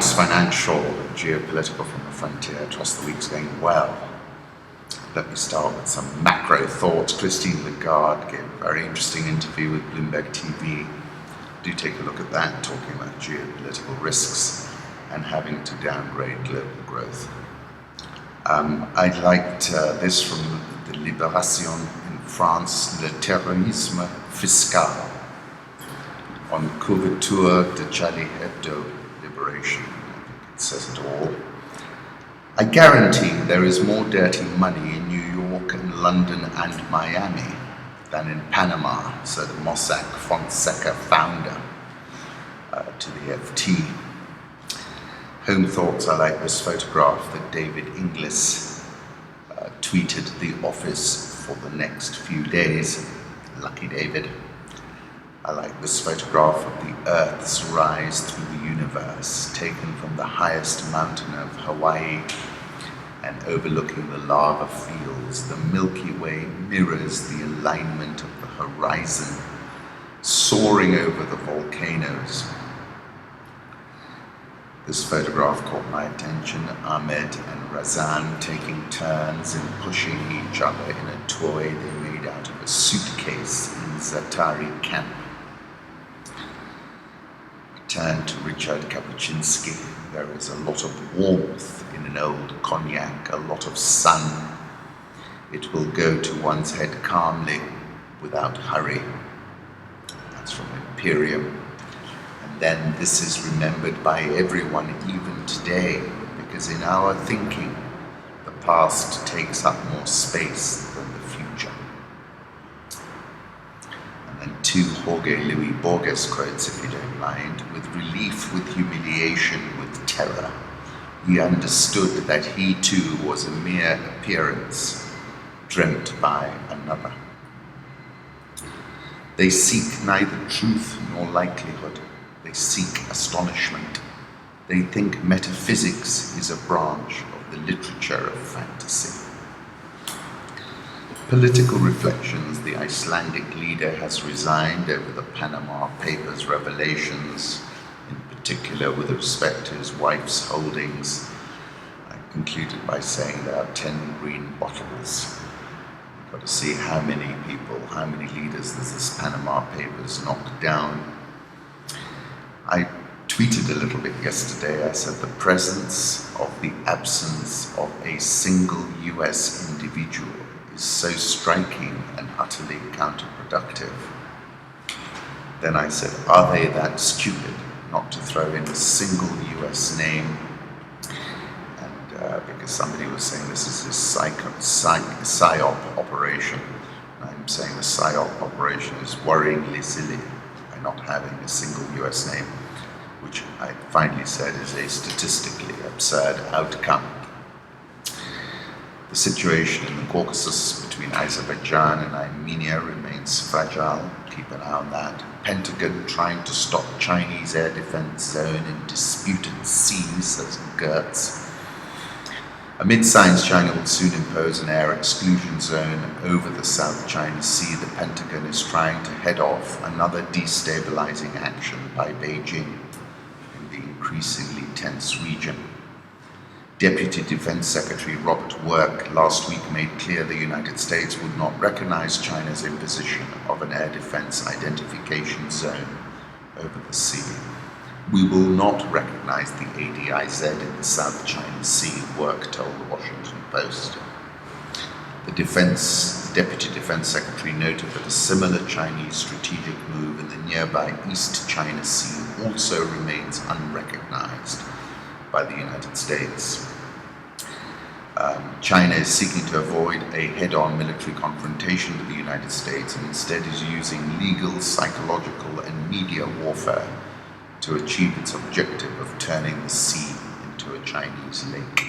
Times Financial, Geopolitical from the Frontier. Trust the week's going well. Let me start with some macro thoughts. Christine Lagarde gave a very interesting interview with Bloomberg TV. Do take a look at that, talking about geopolitical risks and having to downgrade global growth. I liked this from the Libération in France, Le Terrorisme, Fiscal, on couverture de Charlie Hebdo, Liberation. I think it says it all. I guarantee there is more dirty money in New York and London and Miami than in Panama, said Mossack, Fonseca founder to the FT. Home thoughts, I like this photograph that David Inglis tweeted the office for the next few days. Lucky David. I like this photograph of the Earth's rise through the universe, taken from the highest mountain of Hawaii and overlooking the lava fields. The Milky Way mirrors the alignment of the horizon, soaring over the volcanoes. This photograph caught my attention. Ahmed and Razan taking turns in pushing each other in a toy they made out of a suitcase in Zatari camp. Turn to Richard Kapuscinski. There is a lot of warmth in an old cognac, a lot of sun. It will go to one's head calmly, without hurry. That's from Imperium. And then this is remembered by everyone even today, because in our thinking, the past takes up more space than the future. And two Jorge Luis Borges quotes, if you don't mind. With relief, with humiliation, with terror, he understood that he too was a mere appearance, dreamt by another. They seek neither truth nor likelihood. They seek astonishment. They think metaphysics is a branch of the literature of fantasy. Political reflections. The Icelandic leader has resigned over the Panama Papers revelations, in particular with respect to his wife's holdings. I concluded by saying there are 10 green bottles. You've got to see how many people, how many leaders this Panama Papers knocked down. I tweeted a little bit yesterday. I said the presence of the absence of a single US individual is so striking and utterly counterproductive. Then I said, are they that stupid not to throw in a single US name? And because somebody was saying this is a PSYOP operation, and I'm saying the PSYOP operation is worryingly silly by not having a single US name, which I finally said is a statistically absurd outcome. The situation in the Caucasus between Azerbaijan and Armenia remains fragile. Keep an eye on that. Pentagon trying to stop Chinese air defense zone in disputed seas, says Gertz. Amid signs China will soon impose an air exclusion zone over the South China Sea, the Pentagon is trying to head off another destabilizing action by Beijing in the increasingly tense region. Deputy Defense Secretary Robert Work last week made clear the United States would not recognize China's imposition of an air defense identification zone over the sea. We will not recognize the ADIZ in the South China Sea, Work told the Washington Post. The Deputy Defense Secretary noted that a similar Chinese strategic move in the nearby East China Sea also remains unrecognized by the United States. China is seeking to avoid a head-on military confrontation with the United States and instead is using legal, psychological, and media warfare to achieve its objective of turning the sea into a Chinese lake.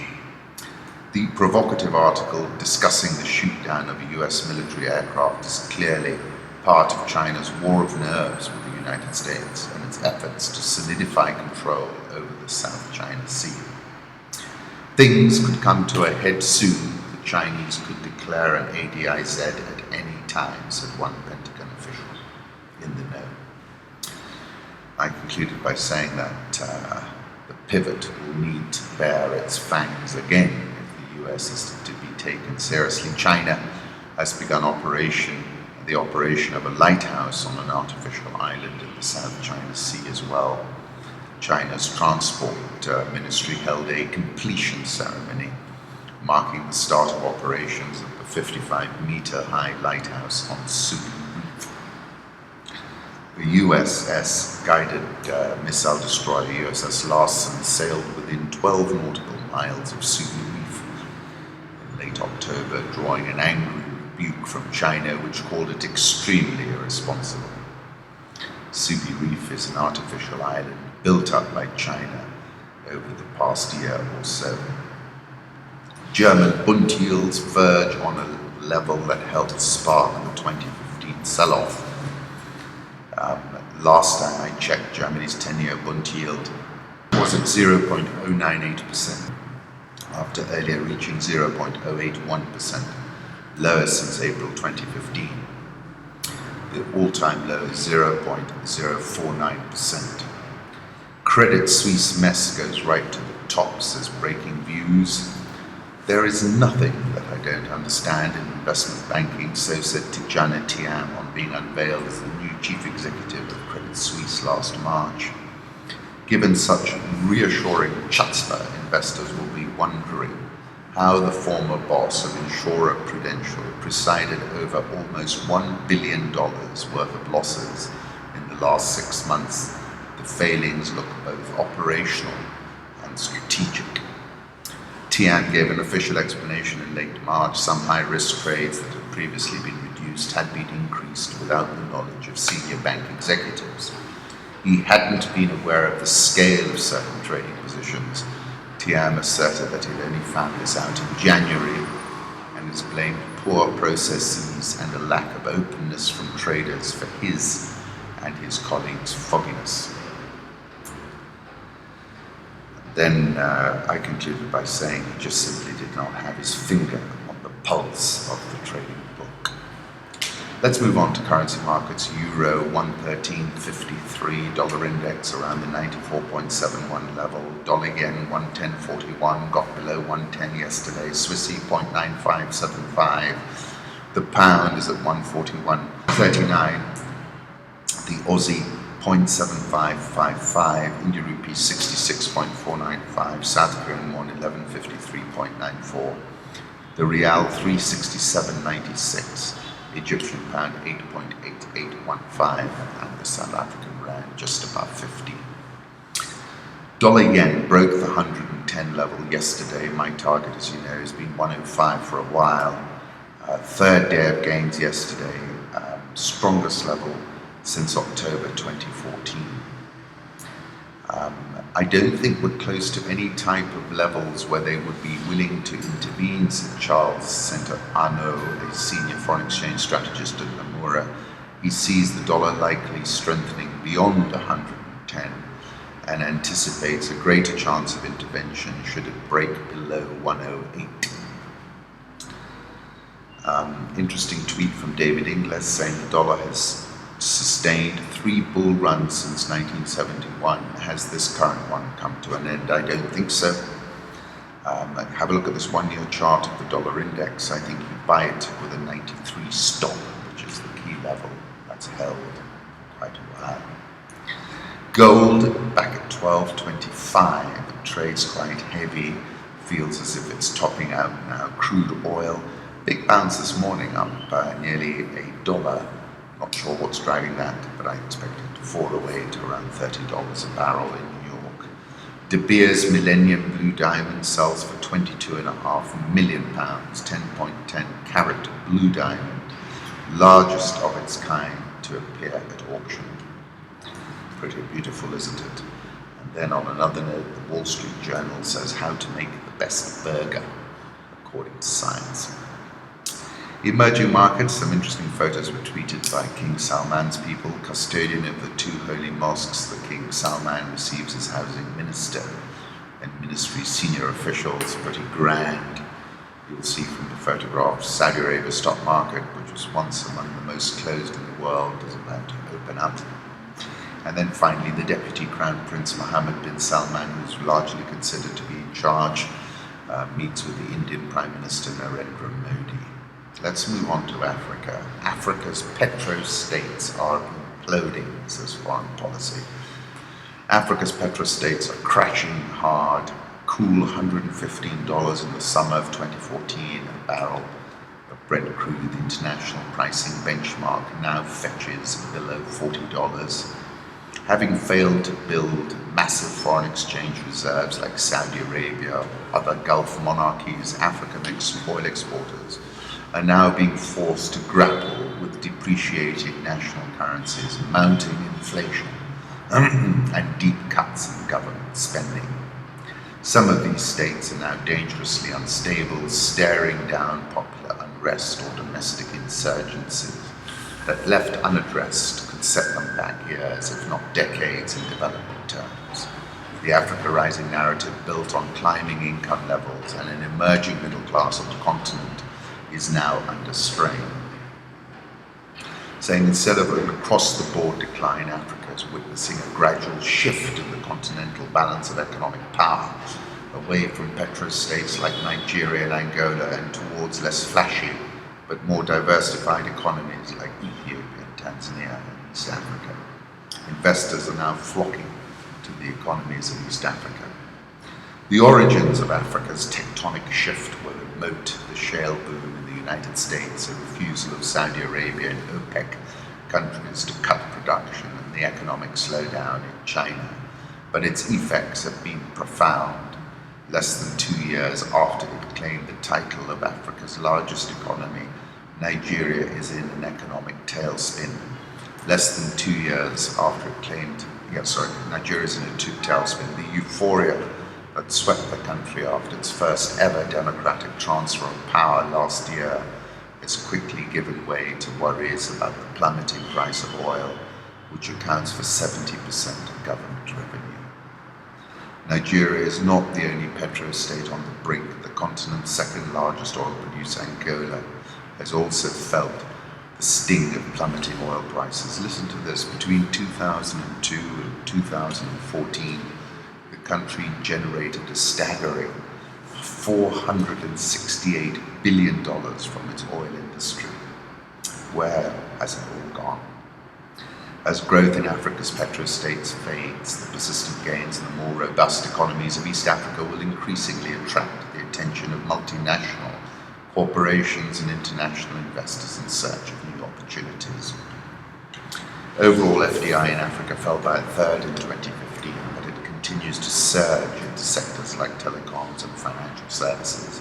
The provocative article discussing the shoot-down of a US military aircraft is clearly part of China's war of nerves with the United States and its efforts to solidify control over the South China Sea. Things could come to a head soon. The Chinese could declare an ADIZ at any time, said one Pentagon official in the know. I concluded by saying that the pivot will need to bear its fangs again if the US is to be taken seriously. China has begun the operation of a lighthouse on an artificial island in the South China Sea as well. China's transport ministry held a completion ceremony marking the start of operations of the 55-meter-high lighthouse on Subi Reef. The USS guided missile destroyer USS Larsen sailed within 12 nautical miles of Subi Reef in late October, drawing an angry rebuke from China, which called it extremely irresponsible. Subi Reef is an artificial island built up by China over the past year or so. German Bund yields verge on a level that helped spark the 2015 sell-off. Last time I checked, Germany's 10-year Bund yield was at 0.098%, after earlier reaching 0.081%, lowest since April 2015. The all-time low is 0.049%. Credit Suisse mess goes right to the top, says Breaking Views. There is nothing that I don't understand in investment banking, so said Tidjana Thiam on being unveiled as the new chief executive of Credit Suisse last March. Given such reassuring chutzpah, investors will be wondering how the former boss of insurer Prudential presided over almost $1 billion worth of losses in the last 6 months. The failings look both operational and strategic. Tian gave an official explanation in late March. Some high-risk trades that had previously been reduced had been increased without the knowledge of senior bank executives. He hadn't been aware of the scale of certain trading positions. Tian asserted that he'd only found this out in January and has blamed poor processes and a lack of openness from traders for his and his colleagues' fogginess. Then I concluded by saying he just simply did not have his finger on the pulse of the trading book. Let's move on to currency markets. Euro 113.53, dollar index around the 94.71 level, dollar yen 110.41, got below 110 yesterday, Swissy 0.9575, the pound is at 141.39, the Aussie 0.7555, India rupee 66.495, South Korean won 1153.94, the Real 367.96, Egyptian pound 8.8815, and the South African rand just above 50. Dollar yen broke the 110 level yesterday. My target, as you know, has been 105 for a while. Third day of gains yesterday, strongest level since October 2014. I don't think we're close to any type of levels where they would be willing to intervene, said Charles Center Arnaud, a senior foreign exchange strategist at Nomura. He sees the dollar likely strengthening beyond 110 and anticipates a greater chance of intervention should it break below 108. Interesting tweet from David Inglis saying the dollar has sustained 3 bull runs since 1971. Has this current one come to an end? I don't think so. Have a look at this 1-year chart of the dollar index. I think you buy it with a 93 stop, which is the key level that's held quite a while. Gold back at 12.25. It trades quite heavy, feels as if it's topping out now. Crude oil, big bounce this morning, up nearly $1. Not sure what's driving that, but I expect it to fall away to around $30 a barrel in New York. De Beers Millennium Blue Diamond sells for £22.5 million, 10.10 carat blue diamond, largest of its kind to appear at auction. Pretty beautiful, isn't it? And then on another note, the Wall Street Journal says how to make the best burger, according to science. Emerging markets, some interesting photos were tweeted by King Salman's people. Custodian of the 2 holy mosques, the King Salman receives his housing minister and ministry senior officials. Pretty grand. You'll see from the photographs. Saudi Arabia stock market, which was once among the most closed in the world, is about to open up. And then finally, the Deputy Crown Prince Mohammed bin Salman, who's largely considered to be in charge, meets with the Indian Prime Minister Narendra Modi. Let's move on to Africa. Africa's petrostates are imploding, says foreign policy. Africa's petrostates are crashing hard. Cool $115 in the summer of 2014 a barrel of Brent crude. The international pricing benchmark now fetches below $40. Having failed to build massive foreign exchange reserves like Saudi Arabia or other Gulf monarchies, African oil exporters are now being forced to grapple with depreciating national currencies, mounting inflation, and deep cuts in government spending. Some of these states are now dangerously unstable, staring down popular unrest or domestic insurgencies that, left unaddressed, could set them back years, if not decades, in development terms. The Africa Rising narrative, built on climbing income levels and an emerging middle class on the continent, is now under strain. Saying instead of an across-the-board decline, Africa is witnessing a gradual shift in the continental balance of economic power, away from petrostates like Nigeria and Angola and towards less flashy but more diversified economies like Ethiopia, Tanzania, and East Africa. Investors are now flocking to the economies of East Africa. The origins of Africa's tectonic shift were remote: the shale boom in the United States, a refusal of Saudi Arabia and OPEC countries to cut production, and the economic slowdown in China. But its effects have been profound. Less than 2 years after it claimed the title of Africa's largest economy, Nigeria is in an economic tailspin. Less than 2 years after it claimed, Nigeria is in a tailspin. The euphoria that swept the country after its first ever democratic transfer of power last year has quickly given way to worries about the plummeting price of oil, which accounts for 70% of government revenue. Nigeria is not the only petrostate on the brink. The continent's second largest oil producer, Angola, has also felt the sting of plummeting oil prices. Listen to this: between 2002 and 2014, the country generated a staggering $468 billion from its oil industry. Where has it all gone? As growth in Africa's petrostates fades, the persistent gains in the more robust economies of East Africa will increasingly attract the attention of multinational corporations and international investors in search of new opportunities. Overall, FDI in Africa fell by a third in 2015, but it continues to surge into sectors like telecoms and financial services.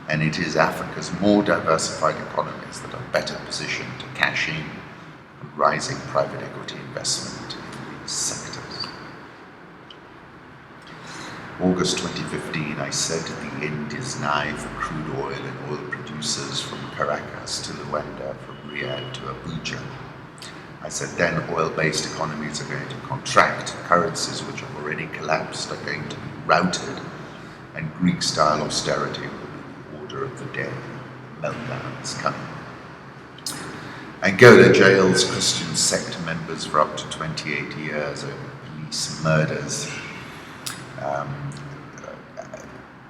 And it is Africa's more diversified economies that are better positioned to cash in on rising private equity investment in these sectors. August 2015, I said the end is nigh for crude oil and oil producers from Caracas to Luanda, from Riyadh to Abuja. I said then oil-based economies are going to contract, currencies which have already collapsed are going to be routed, and Greek-style austerity will be the order of the day. The meltdown is coming. Angola jails Christian sect members for up to 28 years over police murders.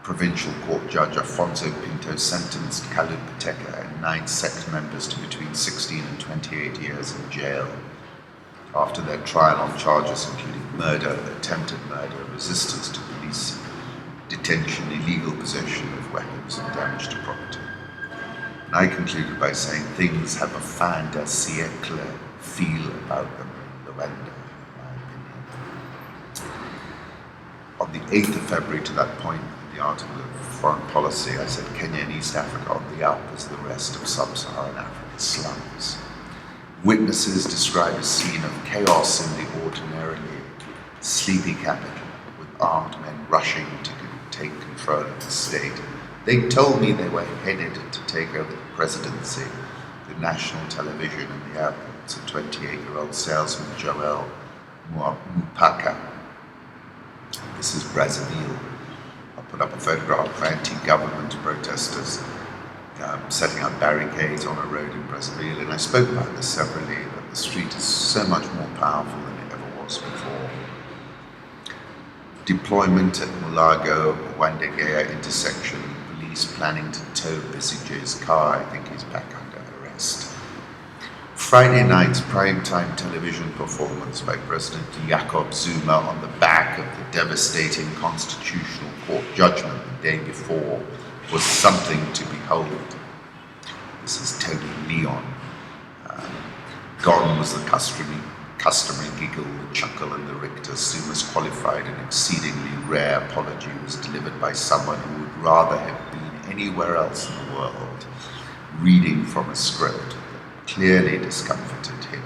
Provincial court judge Afonso Pinto sentenced Khalid Pateka and 9 sect members to between 16 and 28 years in jail after their trial on charges including murder, attempted murder, resistance to police detention, illegal possession of weapons, and damage to property. And I concluded by saying things have a fin de siècle feel about them in Luanda, in my opinion. On the 8th of February, to that point, in the article of Foreign Policy, I said Kenya and East Africa on the up as the rest of sub-Saharan Africa's slums. Witnesses describe a scene of chaos in the ordinarily sleepy capital, with armed men rushing to take control of the state. They told me they were headed to take over the presidency, the national television and the airports. A 28-year-old salesman, Joel Mupaka. This is Brazzaville. I put up a photograph of anti-government protesters setting up barricades on a road in Brazzaville, and I spoke about this severally, that the street is so much more powerful than it ever was was before. Deployment at Mulago-Wandegea intersection. Police planning to tow Besigye's car. I think he's back under arrest. Friday night's primetime television performance by President Jacob Zuma on the back of the devastating Constitutional Court judgment the day before was something to behold. This is Tony Leon. Gone was the customary giggle, the chuckle, and the rictus. Zuma's qualified and exceedingly rare apology was delivered by someone who would rather have been anywhere else in the world, reading from a script that clearly discomfited him.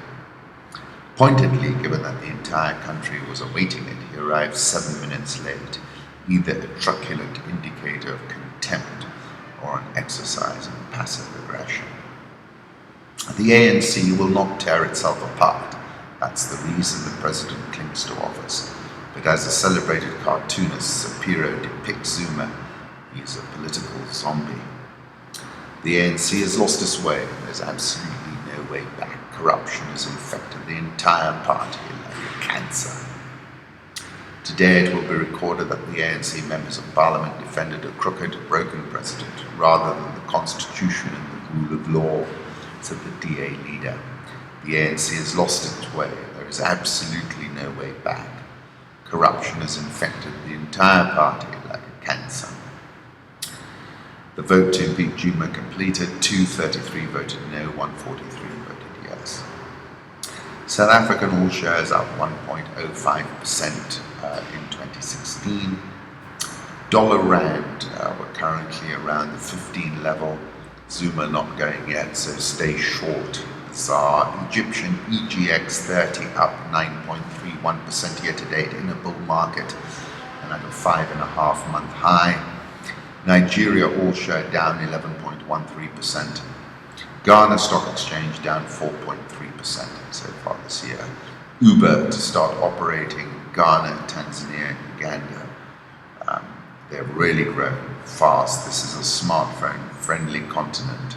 Pointedly, given that the entire country was awaiting it, he arrived 7 minutes late, either a truculent indicator of contempt or an exercise in passive aggression. The ANC will not tear itself apart. That's the reason the president clings to office. But as a celebrated cartoonist, Sapiro depicts Zuma, he is a political zombie. The ANC has lost its way. There's absolutely no way back. Corruption has infected the entire party like a cancer. Today it will be recorded that the ANC members of parliament defended a crooked, broken president rather than the constitution and the rule of law, said the DA leader. The ANC has lost its way. There is absolutely no way back. Corruption has infected the entire party like a cancer. The vote to impeach Zuma completed. 233 voted no, 143 voted yes. South African all shares up 1.05% in 2016. Dollar rand, we're currently around the 15 level. Zuma not going yet, so stay short. ZAR, Egyptian EGX 30 up 9.31% year to date in a bull market and at a 5.5 month high. Nigeria all share down 11.13%. Ghana Stock Exchange down 4.3% so far this year. Uber to start operating Ghana, Tanzania, and Uganda. They've really grown fast. This is a smartphone-friendly continent,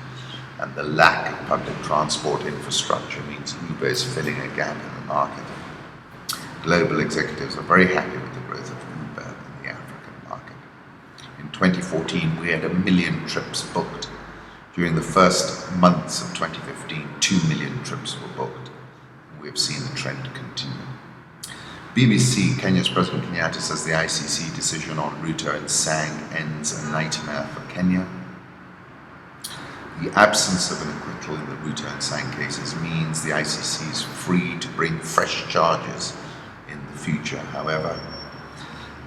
and the lack of public transport infrastructure means Uber is filling a gap in the market. Global executives are very happy with the growth of Uber in the African market. In 2014, we had 1 million trips booked. During the first months of 2015, 2 million trips were booked. We have seen the trend continue. BBC, Kenya's President Kenyatta says the ICC decision on Ruto and Sang ends a nightmare for Kenya. The absence of an acquittal in the Ruto and Sang cases means the ICC is free to bring fresh charges in the future. However,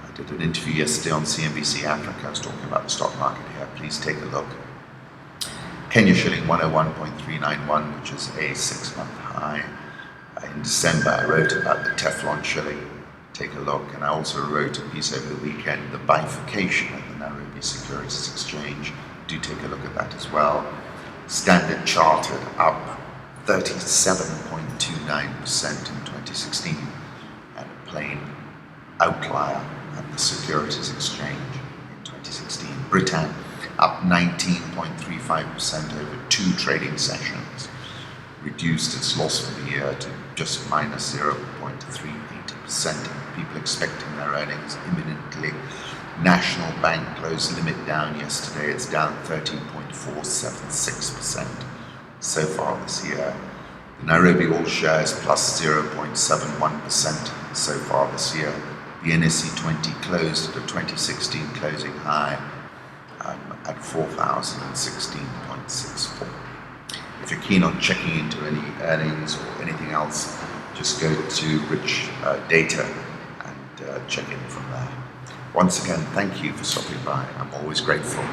I did an interview yesterday on CNBC Africa. I was talking about the stock market here. Please take a look. Kenya shilling 101.391, which is a 6-month high. In December, I wrote about the Teflon shilling. Take a look. And I also wrote a piece over the weekend, the bifurcation of the Nairobi Securities Exchange. Do take a look at that as well. Standard Chartered up 37.29% in 2016, and a plain outlier at the Securities Exchange in 2016. Britain up 19.35% over 2 trading sessions, reduced its loss for the year to just minus 0.38%. People expecting their earnings imminently. National Bank closed limit down yesterday. It's down 13.476% so far this year. The Nairobi All Shares plus 0.71% so far this year. The NSE 20 closed at a 2016 closing high at 4,016.64. If you're keen on checking into any earnings or anything else, just go to Rich Data and check in from there. Once again, thank you for stopping by. I'm always grateful.